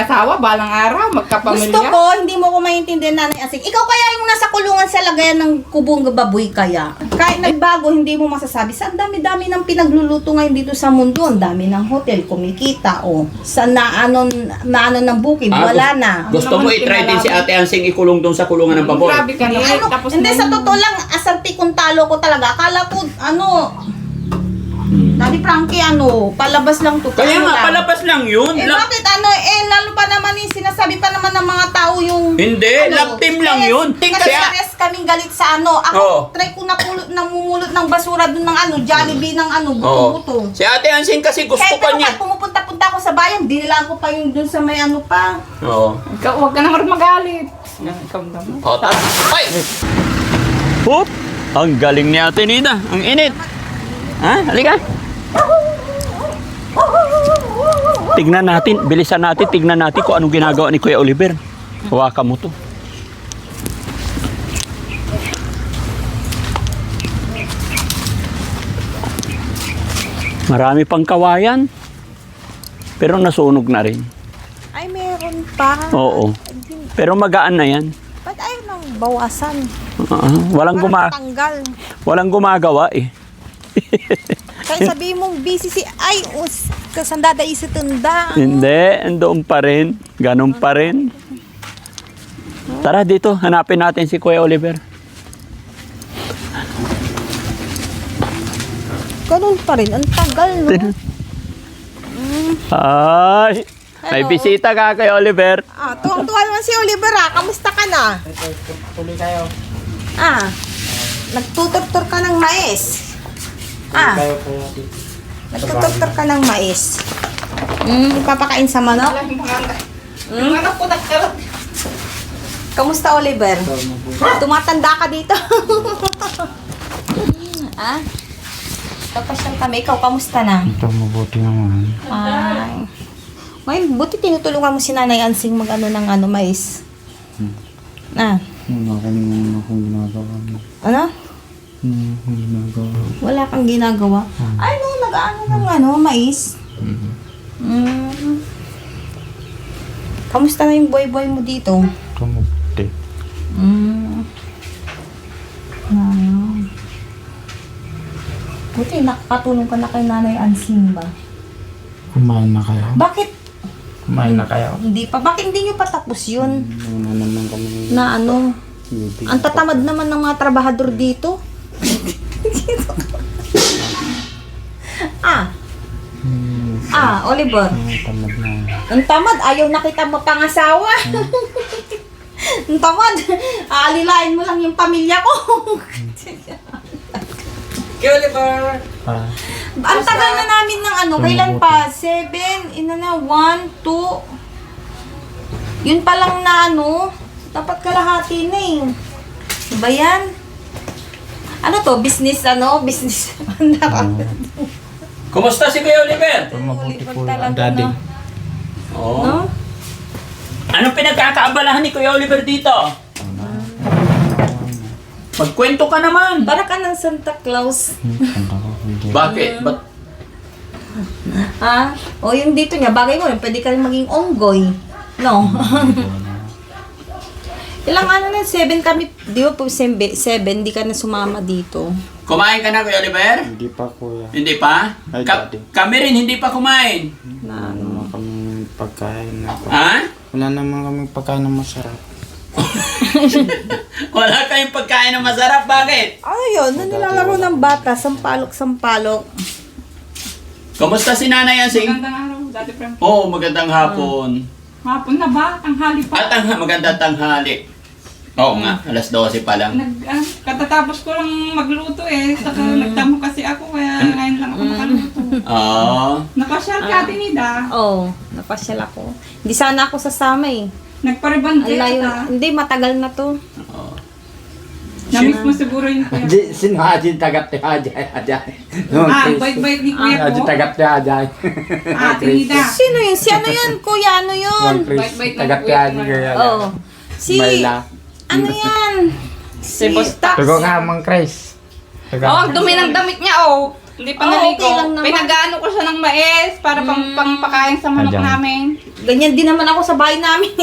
Asawa, balang araw, magkapamilya. Gusto ko, hindi mo ko maintindihan, Nanay Asing. Ikaw kaya yung nasa kulungan sa lagayan ng kubong baboy kaya? Kahit nagbago, hindi mo masasabi. Sa dami-dami ng pinagluluto ngayon dito sa mundo. Ang dami ng hotel, kumikita, o. Sa naano ng bukid, wala na. Gusto mo i-try din si Ate Ansing ikulong doon sa kulungan ng baboy? Grabe ka naman. Tapos Hindi, sa totoo lang, asarti kong talo ko talaga. Akala ko, Daddy Frankie, palabas lang to. Kaya Ano nga, lang. palabas lang yun. Bakit lalo pa naman yung sinasabi pa naman ng mga tao yung... Hindi, love team lang yun. Kasi Kaya- pares kaming galit sa Ako, try ko namumulot ng basura dun ng Jollibee ng buto-buto. Si Ate Ansing kasi gusto Kahit pa niya. pag pumupunta-punta ako sa bayan, dinilaan ko pa yung dun sa may pa. Oo. Ikaw, huwag ka naman magalit. Ikaw naman. Ay! Hop! Ang galing ni Ate Nida. Ang init. Ha? Halika. Tignan natin, bilisan natin, tignan natin kung anong ginagawa ni Kuya Oliver. Hawakan mo to. Marami pang kawayan. Pero nasunog na rin. Ay, meron pa. Oo. Pero magaan na yan. Ba't ayaw nang bawasan? Tanggal. Walang gumagawa eh. Kaya sabi mong busy kasandada isitunda. Hindi, andoon pa rin. Ganun pa rin. Tara dito, hanapin natin si Kuya Oliver. Ganun pa rin, ang tagal, no? Ay, may Hello. bisita ka Kuya Oliver. Tuwang-tuwa naman si Oliver, Kamusta ka na? Tuloy kayo. Nagtutur ka ng mais. Kayo po natin. Nagtutur ka ng mais. Ipapakain sa manok? Yung anak ko nagkaroon. Kamusta, Oliver? Tumatanda ka dito. Tapos lang kami. Ikaw, kamusta na? Ito, mabuti naman. Ay. Ngayon, buti tinutulungan mo si Nanay Ansing ng mais. Wala akong ginagawa. Ano? Wala akong ginagawa. Wala kang ginagawa? Ay, no, nag-ano ng mais. Kamusta na yung boy-boy mo dito? Ito, mabuti. Buti, nakakatulong ka na kay Nanay Ansing ba? Kumain na kayo? Bakit? Kumain na kayo? Hindi pa. Bakit hindi nyo pa tapos yun? Wala naman kami. Na ang tatamad naman ng mga trabahador dito. Oliver. Tamad na. Ang tamad, ayaw nakita mo pangasawa. Ang tamad, aalilain mo lang yung pamilya ko. Kuya Oliver. Ang tagal na namin ng kailan pa? 7, 1, 2. Yun pa lang na dapat kalahati na eh. Ba yan? Business, business. Kumusta si Kuya Oliver? Ito, mabuti po Oliver ang talaga, daddy. Oo. No? Anong pinagkakaabalahan ni Kuya Oliver dito? Magkwento ka naman. Para ka ng Santa Claus. Bakit? Yung dito niya, bagay mo, pwede ka rin maging onggoy. No? Ilang 7 kami, di ba po 7, di ka na sumama dito. Kumain ka na Kuya Oliver? Hindi pa, kuya. Hindi pa? Ay, Daddy. Kami rin hindi pa kumain. Na Wala naman kami pagkain na Ha? Wala naman kami pagkain na masarap. Wala kayong pagkain na masarap. Bakit? yun? Nilalaro ng bata, sampalok. Kumusta si Nanay Ansing? Magandang araw, Daddy Frank. Oo, magandang hapon. Hapon na ba? Tanghali pa. At magandang tanghali. Oo nga, alas 12 pa lang. Katatapos ko lang magluto Saka nagtamo kasi ako, kaya ngayon lang ako makaluto. Oo. Napasyal ka, Tinida. Napasyal ako. Hindi sana ako sasama eh. Nagpariban Ang kayo layo. ka. Hindi, matagal na to. Namiss mo siguro yung kuya. Sino Hajin tagap ni Hajay? Bait-bait ni kuya ko. tagap ni Hajay. Tinida. Sino yun? Si ano yun? Kuya, ano yun? Bait-bait na Tagap ni kuya. Hajay. Si... Ano yan? Si... Boss Tax. Tugo ka, Mang Chris. Ang dumi ng damit niya, Hindi pa Oh, naligo. okay lang naman. Pinag-ano ko siya ng mais para pangpakain sa manok Ayan. namin. Ganyan din naman ako sa bahay namin.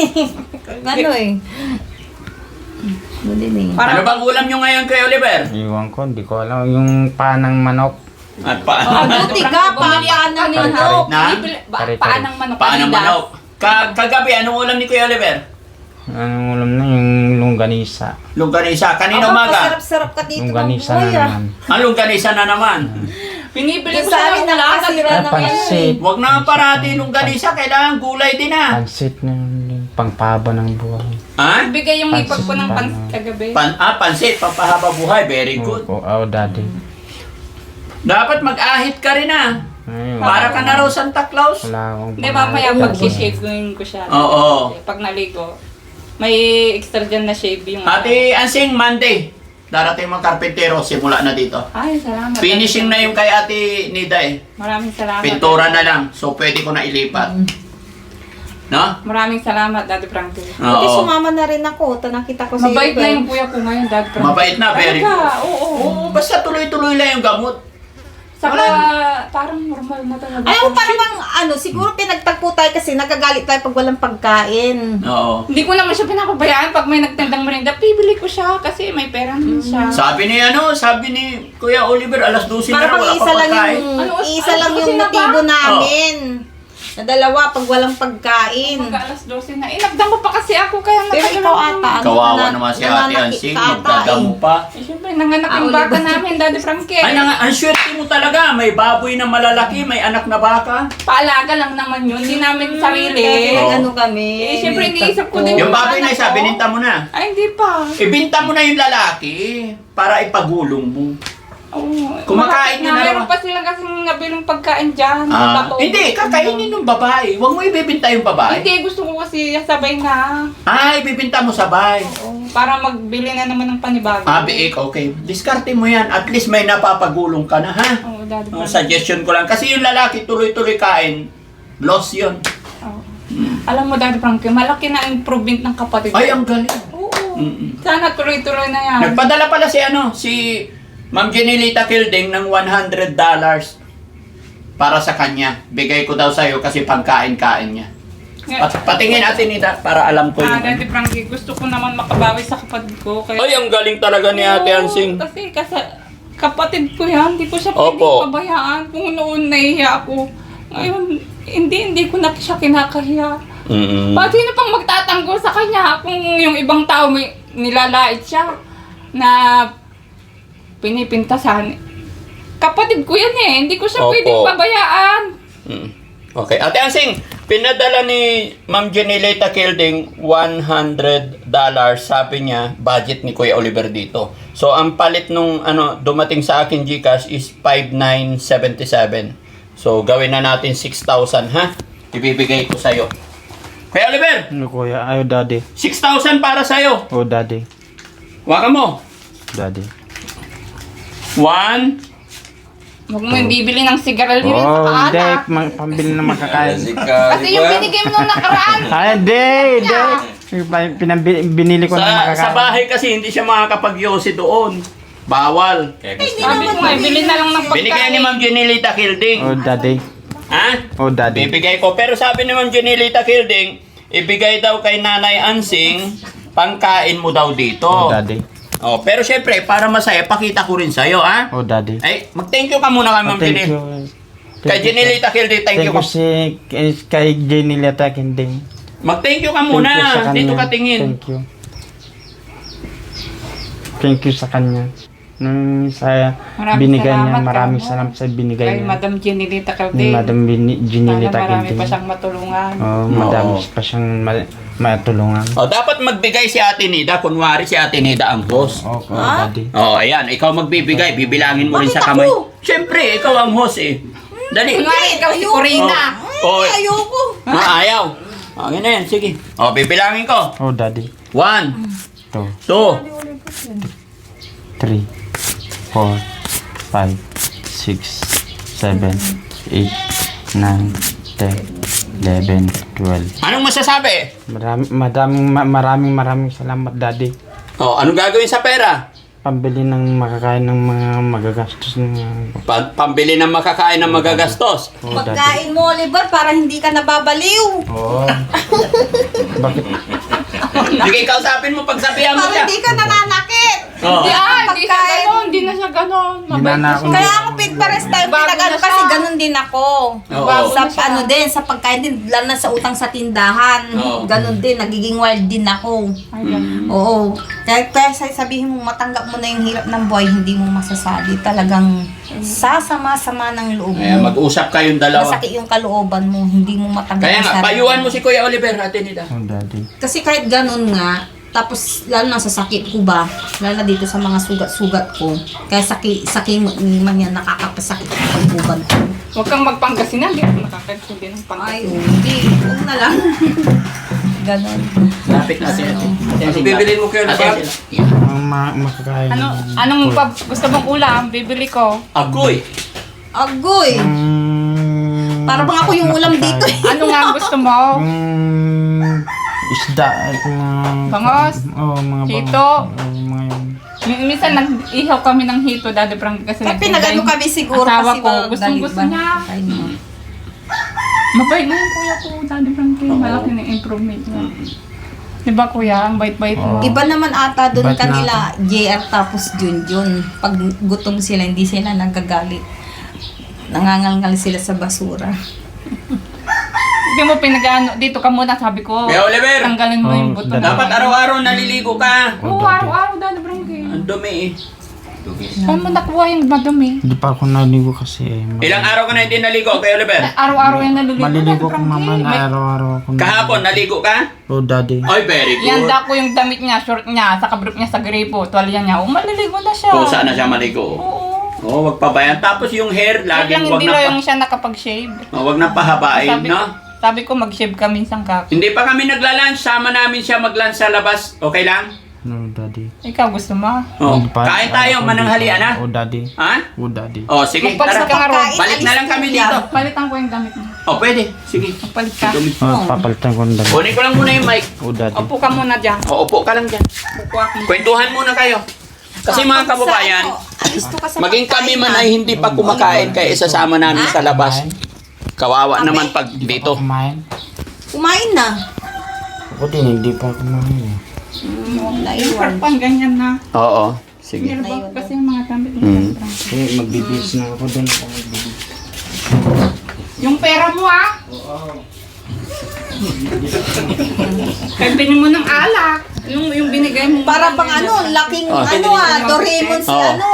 Ano eh. Ano din eh. Ano bang ulam nyo ngayon kay Oliver? Iwan ko, hindi ko alam. Yung panang manok. At paan? Buti ka, paan ng manok. Na? Paan ng manok. Paan ng Adidas. manok. Kagabi, anong ulam ni Kuya Oliver? Anong ulam na yung longganisa. Longganisa. Kanina Aba, umaga. pasarap-sarap ka dito ng Longganisa na buhay ah. naman. Ang longganisa na naman. Pinibili ko Sa siya amin ng nakakasira Ay, ng pansit. Huwag na parati longganisa. Kailangan gulay din ah. Pansit na yung pangpaba ng buhay. Ha? Bigay yung ipag ko ng Pansit. kagabi. Pansit. Pampahaba buhay. Very good. Oo, daddy. Dapat mag-ahit ka rin ah. Ayun. Para ka na raw Santa Claus. Wala akong Hindi, mamaya pag-shave ko siya. Oo. Pag naligo, may extra dyan na shave yung... Ate Ansing, Monday. Darating mga karpentero. Simula na dito. Ay, salamat. Finishing na yung kay Ate Nida eh. Maraming salamat. Pintura na lang. So pwede ko na ilipat. No? Maraming salamat, Daddy Frankie. Buti Oo. sumama na rin ako. Nakita ko si Mabait na Ruben. yung kuya ko ngayon, Daddy Frankie. Mabait na, very Talaga, good. oo. Oo, basta tuloy-tuloy lang yung gamot. Saka, parang normal na talaga. Ayaw parang bang, siguro pinagtagpo tayo kasi nagagalit tayo pag walang pagkain. Oo. Hindi ko naman siya pinapabayaan pag may nagtendang merinda. Bibili ko siya kasi may pera naman siya. Sabi ni Kuya Oliver, alas 12 na Para raw, pang wala isa pa lang pagkain. yung, Ano, isa ano lang kasi yung na ba? motibo namin. Na dalawa pag walang pagkain. Mag alas 12 na. Nagdamo pa kasi ako kaya Pero ikaw ata, Kawawa naman si Ate Ansing, magdadamo pa. Eh, syempre, nanganak yung bata namin, Daddy Frankie. Ay, ang swerte mo talaga. May baboy na malalaki, may anak na baka. Paalaga lang naman yun. Hindi namin sarili. Kasi Oo. ano kami. Eh, syempre, iniisip ko din Yung baboy na anak isa, ko. bininta mo na. Ay, hindi pa. Ibinta mo na yung lalaki para ipagulong mo. Oo. Kumakain yun na Meron naman. pa silang kasing nabiling pagkain dyan. Ah, Bato. hindi, kakainin ng babae. Huwag mo ibibinta yung babae. Hindi, gusto ko kasi sabay na. Ah, ibibinta mo sabay. Oo. Para magbili na naman ng panibago. Ah, biik, okay. Diskarte mo yan. At least may napapagulong ka na, ha? Oo, Daddy Ang Frankie. suggestion ko lang. Kasi yung lalaki tuloy-tuloy kain, loss yun. Oo. Alam mo, Daddy Frankie, malaki na improvement ng kapatid. Ay, ang galing. Oo. Mm-mm. Sana tuloy-tuloy na yan. Nagpadala pala si Ma'am Jenilita Kilding ng $100 para sa kanya. Bigay ko daw sa'yo kasi pangkain-kain niya. Patingin natin Nita para alam ko Ah, yung... Daddy Frankie, gusto ko naman makabawi sa kapatid ko. Kaya... Ay, ang galing talaga ni Ate Oo, Ansing. Kasi kapatid ko yan, hindi ko siya Opo. pwedeng pabayaan. Kung noon nahihiya ako, ngayon, hindi ko na siya kinakahiya. Mm-mm. Bakit sino pang magtatanggol sa kanya kung yung ibang tao may nilalait siya na pinipintasan? Kapatid ko yan eh, hindi ko siya Opo. pwedeng pabayaan. Mm. Okay. Ate Ansing, pinadala ni Ma'am Jenilita Kilding $100. Sabi niya, budget ni Kuya Oliver dito. So, ang palit nung dumating sa akin GCash is 5,977. So, gawin na natin 6,000, ha? Ibibigay ko sa'yo. Kuya Oliver, Ano kuya? Ayaw, daddy. 6,000 para sa'yo. Oh, daddy. Waka mo. Daddy. 1, Huwag mo yung bibili ng sigarilyo yun Oh, sa hindi. kaanak. Pambili na makakain. Kasi yung binigay mo nung nakaraan. Ay, hindi. Binili ko na sa makakain. bahay kasi hindi siya makakapag-yosi doon. Bawal. Sabi ko nga, bili na lang ng pagkain. Binigay ni Ma'am Jenilita Kilding. Oh, daddy. Ha? Oh, daddy. Bibigay ko. Pero sabi ni Ma'am Jenilita Kilding, ibigay daw kay Nanay Ansing, pangkain mo daw dito. Oh, daddy. Oh, pero syempre, para masaya, pakita ko rin sa'yo, ha? Oh, daddy. Ay, mag-thank you ka muna kay Oh, Ma'am thank Jenilita. you. Kay Jenilita Kilding, thank you ka. Kay Jenilita Kilding. Mag-thank you ka Thank you sa muna. kanya. Dito ka tingin. Thank you. Thank you sa kanya. Nung sa Maraming binigay niya, salamat, maraming Kamo. salamat sa binigay Kay niya. Madam Jenilita Ni Calde. Madam Jenilita Sana marami Kilding. pa siyang matulungan. Oh, madami Oo. pa siyang matulungan. Oh, dapat magbigay si Ate Nida. Kunwari si Ate Nida ang host. Okay, Ha? daddy. Oh, ayan. Ikaw magbibigay. Bibilangin mo rin sa Bakit kamay. ako? Siyempre, ikaw ang host eh. Dali. Kunwari, ikaw si Corina. Oh. Ay, ayoko. Ayaw. Okay na yan. Sige. Oh, bibilangin ko. Oh, daddy. 1, 2, 2, 3, 4, 5, 6, 7, 8, 9, 10, 11, 12. Anong masasabi? Maraming salamat, daddy. Oh, anong gagawin sa pera? pambili ng makakain ng mga magagastos ng Pambili ng makakain ng magagastos. oh, daddy. Pagkain mo, Oliver, para hindi ka nababaliw. Oo. Bakit? Sige, kausapin mo, pagsabihan mo Para siya. hindi ka nananakit. Oo. Hindi hindi siya Pagkain. ganon. Hindi na siya ganon. Mabait na Ginana siya. Kaya ako pares tayo Bago pinag-ano na siya. kasi ganun din ako. Oo. Sa ano din, sa pagkain din, lalo na sa utang sa tindahan. Oo. Ganun din, nagiging wild din ako. Ay, ganun. Oo. Kaya sabihin mo, matanggap mo na yung hirap ng buhay, hindi mo masasabi. Talagang sasama-sama ng loob Kaya mo. mag-usap kayong dalawa. Masakit yung kalooban mo, hindi mo matanggap Kaya yung nga, sarili payuhan mo si Kuya Oliver, Ate Nida. Oh, daddy. Kasi kahit ganun nga, tapos lalo na sa sakit ko ba, lalo na dito sa mga sugat-sugat ko, kaya sakit man yan nakakapasakit ang pagbuban ko. Huwag kang magpangasinan. Hindi ako nakakagsindi ng Ay, pangasinan. hindi. Huwag na lang. Ganun. Lapit na siya. Bibilin mo kayo na ba? Ang makakain. Anong gusto mong ulam? Bibili ko. Agoy. Agoy! Para bang ako yung ulam dito eh. Ano nga ang gusto mo? Isda at mga... Bangos? Oo, mga Hito? mga yun. Minsan nag-ihaw kami ng hito, Daddy Frankie, kasi Kaya pinagano kami siguro asawa kasi ko. wag Gusto galit ba? niya. Kain mo. Mabait na yung kuya ko, Daddy Frankie. Malaki na improvement niya. Diba kuya, ang bait-bait mo. Iba naman ata doon Ba't kanila, JR tapos Junjun. Pag gutom sila, hindi sila nagagalit. Nangangalngal sila sa basura. Hindi mo pinag-ano, dito ka muna, sabi ko. Kuya Oliver, Tanggalin mo yung buto. dapat araw-araw naliligo ka. Oo, araw-araw, Daddy Frankie. Ang dumi eh. Saan mo nakuha yung madumi? Hindi pa ako naligo kasi eh. Ilang araw ka na hindi naligo, Kuya Oliver? Araw-araw yung naliligo, Maliligo ko Daddy mama Frankie. na araw-araw ako. Kahapon, naligo ka? Oh, daddy. Ay, very good. Ihanda ko yung damit niya, short niya, sa kabrip niya sa gripo, tuwalya niya. Oh, maliligo na siya. Kusa na siya maligo. Oo. Oo, wag pa ba yan? Tapos yung hair, Laging laging wag hindi na, lang siya nakapag-shave. wag na pahabain, no? Sabi ko mag-shave ka minsan ka. Hindi pa kami nagla-lunch, sama namin siya mag-lunch sa labas. Okay lang? No, daddy. Ikaw gusto mo? Oh, Hindi pa- kain tayo, mananghalian ha? Oh, daddy. Ha? Oh, daddy. Oh, sige, Magpalit tara. ka nga ron. Balik na lang kami dito. Palitan ko yung gamit mo. Oh, pwede. Sige. Magpalit ka. Oh, papalitan ko ng daddy. Kunin ko lang muna yung mic. Oh, daddy. Upo ka muna dyan. O, upo ka lang dyan. Upo ako. Kwentuhan muna kayo. Kasi mga kababayan, maging kami man ay hindi pa kumakain kaya isasama namin sa labas. Kawawa naman pag dito. Kumain? Kumain na. Ako din, hindi pa kumain eh. Yung pang ganyan na. Oo. Sige. Nilabag kasi yung mga gamit mo. Mm. Eh, magbibis na ako doon. Ako magbibis. Yung pera mo ah. Kaya bilhin mo ng alak. Yung binigay mo. Para pang ano, laking Oh, Doraemon si Oh. ano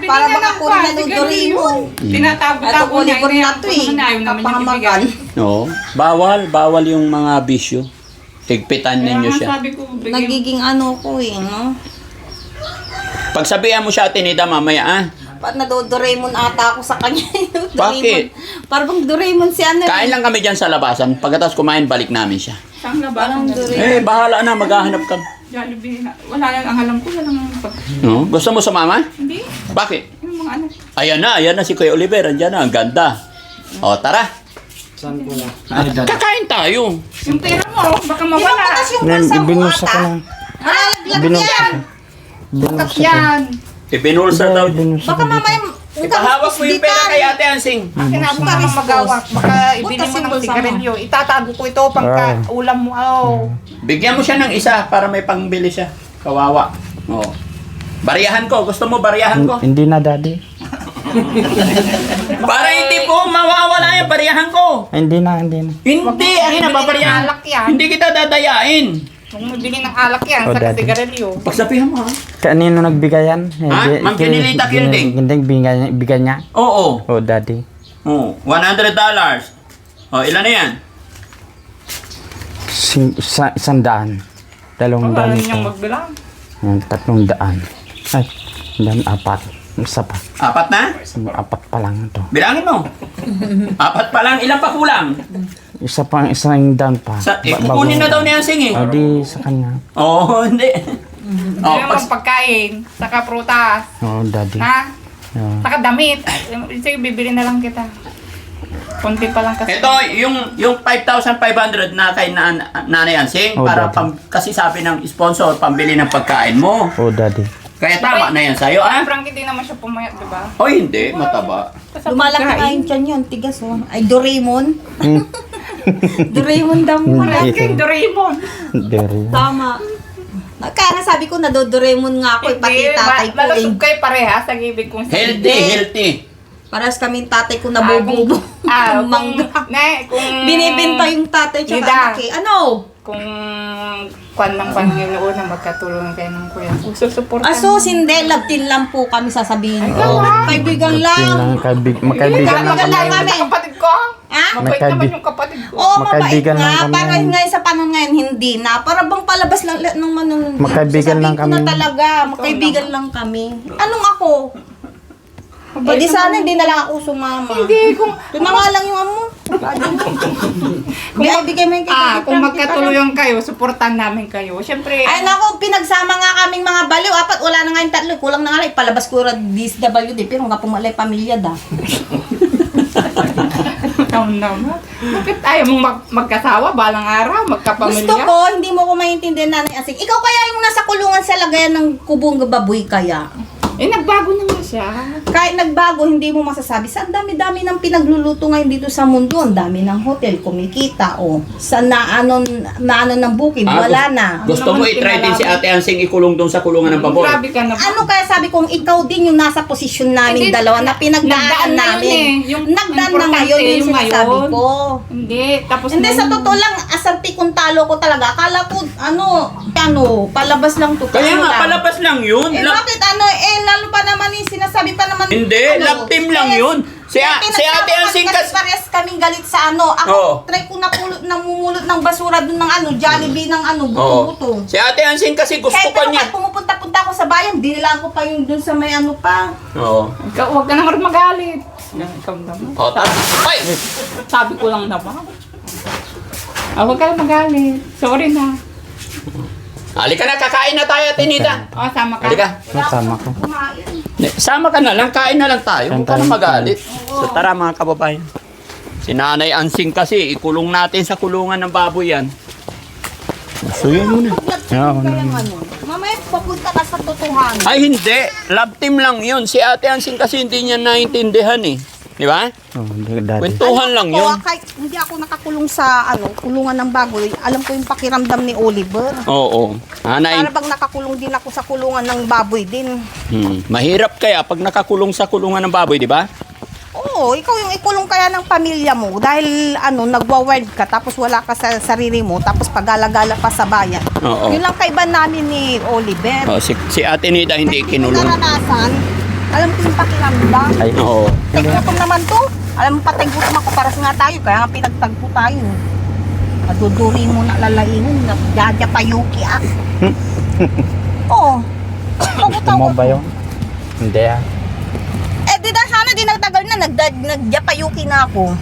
Para bang ako rin na Doraemon. Tinatago-tago Ito, niya. Oliver na to eh. Ayaw naman yung Kapahamagan. ibigay. Oo. Bawal yung mga bisyo. Higpitan Kaya ninyo nga siya. sabi ko, bigyan mo. Nagiging ano ko eh, no? Pagsabihan mo siya, Tinida, mamaya ah. Ba't Doraemon ata ako sa kanya? Doraemon. Bakit? Para bang Doraemon si ano. Kain lang kami dyan sa labasan. Pagkatapos kumain, balik namin siya. Saan na ba? Parang Doraemon. Eh, bahala na. Maghahanap ka. Jollibee na. Wala lang. Ang alam ko, wala lang pag... No? Gusto mo sumama? Hindi. Bakit? Yung mga ano. Ayan na si Kuya Oliver. Andyan na. Ang ganda. O, tara. Saan ko na? Ay, daddy. Kakain tayo. Yung pera mo, baka Ilang mawala. patas yung Yan, bulsa mo binulsa ko ata? lang. Malalaglag Binulsa yan. ko. Binulsa ko. Yan. Ipinulsa daw. Binulsa Baka ko dito. mamaya, Ipahawak mo yung pera kay Ate Ansing. Kinabo mo ng magawak. Baka ibili mo ng sigarilyo. Itatago ko ito pangka ulam mo. Oh. Bigyan mo siya ng isa para may pangbili siya. Kawawa. Oo. Bariyahan ko. Gusto mo bariyahan ko? Hindi na, daddy. Para hindi po mawawala yung bariyahan ko. Ay, hindi na, hindi na. Hindi. Ayun na, babariyahan. Alak yan. Hindi kita dadayain. Kung mabili ng alak yan, Oh, sa daddy. sigarilyo. Pagsabihan mo ha. Kanino nagbigay yan? Ha? Ma'am Kinilita Kilding. Hindi, bigay niya. Oo. Oh, daddy. Oh, $100. Oh, ilan na yan? 100. 200 Wala ito. niyang magbilang. Yan, 300. Ay, dan 4. Isa pa. Apat na? 4 pa lang ito. Bilangin mo. Apat pa lang. Ilan pa kulang? Isa pa, isang daan pa. Kukunin na daw ni Ansing eh. O, di sa kanya. Oo, hindi. Hindi Oh, naman pagkain, saka prutas, Oh, daddy. ha? Oh. Saka damit. Sige, bibili na lang kita. Konti pa lang kasi. ito, yung 5,500 na kay Nanay Ansing Oh, para daddy. kasi sabi ng sponsor, pambili ng pagkain mo. Oh, daddy. Kaya tama na yan sa'yo, Ah, ah? Frank, hindi naman siya pumayat, di ba? O hindi, mataba. Basta Lumalaki pagkain. nga yung tiyan yun, tigas oh. Ay, Doraemon. Doraemon daw mo. Parang kay Doraemon. Dere. Tama. Kaya nga sabi ko na Doraemon nga ako, pati Hindi, tatay ko malusog eh. kayo parehas sa ibig kong sabihin. Healthy, healthy. Paras kaming tatay ko nabububo. Ah, kung, Mangga. kung Binibinta yung tatay tsaka Nida. anak eh. Ano? Kung kwan ng Panginoon na magkatulungan kayo ng kuya ko, susuportan. Aso, hindi. Labtin lang po kami sasabihin ko. gawa. Kaibigan Yun lang. lang, magkaibigan lang Magkaibigan kami. lang. Yung kapatid ko. Ha? Mabait Magkaibi- naman yung kapatid ko. Oo, mabait Magkaibigan lang nga. kami. Para ngayon sa panahon ngayon, hindi na. Para bang palabas lang ng manunod. Magkaibigan lang Sasabihin ko na kami. talaga. Magkaibigan lang kami. Anong ako? Eh di sana hindi na lang ako sumama. Hindi, kung Doon na nga lang yung amo. Bigay mo yung kay kung magkatuluyan kayo, suportan namin kayo. Siyempre, Ay nako, pinagsama nga kaming mga baliw. Apat, wala na nga yung tatlo. Kulang na nga lang. Palabas ko rin DSWD. Pero nga pumalay pamilya da. ikaw naman. Bakit ayaw mong magkasawa, balang araw, magkapamilya? Gusto ko, hindi mo ko maintindihan, Nanay Asing. Ikaw kaya yung nasa kulungan sa lagayan ng kubong baboy kaya? Eh, nagbago na nga siya. Kahit nagbago, hindi mo masasabi. Sa dami-dami ng pinagluluto ngayon dito sa mundo. Ang dami ng hotel, kumikita. O, sa naano ng bukid, Ah, wala na. Gusto mo naman i-try din si pinalaman? Ate Ansing ikulong doon sa kulungan ng baboy? Grabe ka na. Ano kaya sabi kong ikaw din yung nasa posisyon namin Hindi, dalawa na pinagdaan nagdaan na namin. yun eh. Yung Nagdaan na importante, ngayon yung yung sinasabi ngayon. ko. Hindi, tapos Hindi, sa nung- totoo lang, asanti kong talo ko talaga. Akala ko, palabas lang to. Kaya Ano nga, lang. palabas lang yun. Eh, bakit lalo pa naman yung sinasabi pa naman. Hindi, love team lang yun. Si Ate Ansing kasi... Pares kaming galit sa ano. Ako, Oo. try ko namumulot ng basura dun ng Jollibee ng Oo. buto-buto. Si Ate Ansing kasi gusto Kahit pa pero niya. kahit pumupunta-punta ako sa bayan, dinilaan ko pa yung dun sa may ano pa. Oo. Ikaw, huwag ka nang magalit. Yan, ikaw naman. O, ay! Sabi ko lang naman. Ah, huwag ka lang magalit. Sorry na. Halika na, kakain na tayo, Tinita. Oh, sama ka. Halika. Masama ko. Kumain. Sama ka na lang, kain na lang tayo. Huwag ka na Kain tayo. magalit. So tara mga kababayan. Si Nanay Ansing kasi, ikulong natin sa kulungan ng baboy yan. So yun muna. Oo, Kaya ano, mamaya papunta ka sa totohanan. Ay hindi, love team lang yun. Si Ate Ansing kasi hindi niya naintindihan eh. Di ba? Oh, dati. Kwentuhan lang Ako, yun. kahit hindi ako nakakulong sa kulungan ng baboy, alam ko yung pakiramdam ni Oliver. Oo. Nanay, Para bang nakakulong din ako sa kulungan ng baboy din. mahirap kaya pag nakakulong sa kulungan ng baboy, di ba? Oo, ikaw yung ikulong kaya ng pamilya mo dahil nagwa-wild ka tapos wala ka sa sarili mo tapos pagala-gala pa sa bayan. Oo. Yun lang kaiba namin ni Oliver. Oh, si Ate Nita hindi kinulong. Naranasan, alam ko yung pakiramdam. Ay, Oo. Gutom naman to. Alam mo, patay gutom ako para nga tayo. Kaya nga pinagtagpo tayo. Maduduri mo na lalainin. Nagdadya pa yuki ah. Oo. Pagod ako. mo ba yun? Hindi ah. Eh, di na sana, di nagtagal na. Nagdya pa yuki na ako.